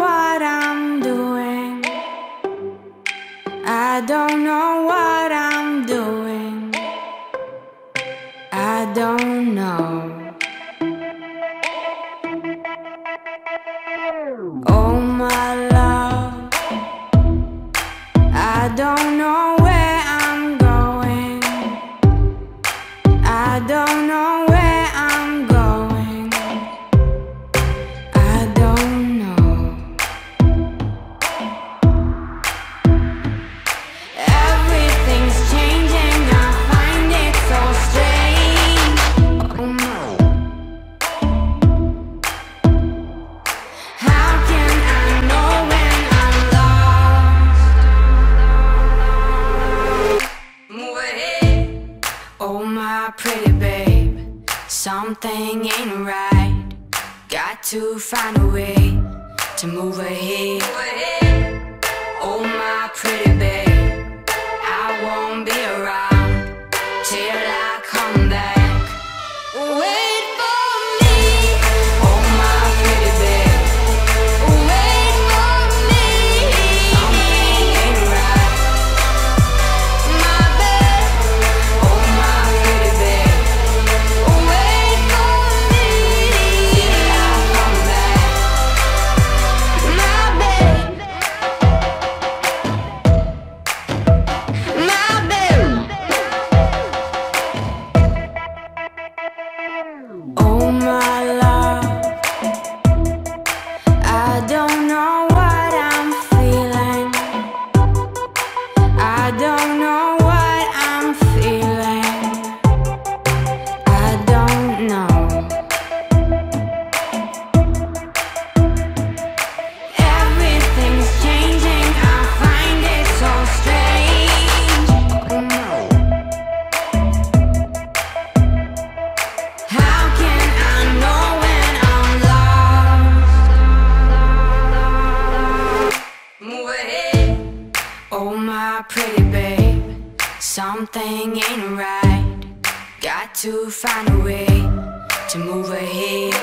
what I'm doing. I don't know what I'm doing. I don't know. Oh my love, I don't know where I'm going. I don't know where I'm going. I don't know. Everything's changing, I find it so strange. Oh no. How can I know when I'm lost? Move ahead. Oh my pretty babe, something ain't right. Got to find a way to move ahead. Oh my pretty babe, I won't be around till I come back. Wait for me. Oh my pretty babe, wait for me. Something ain't right, my babe. Oh my pretty babe, wait for me till I come back, my babe. My babe. Oh my love, I don't know what I'm feeling. I don't know what I'm feeling. I don't know. Everything's changing, I find it so strange. Oh no. How can I know when I'm lost? Move ahead. Oh my pretty babe, something ain't right. Got to find a way to move ahead.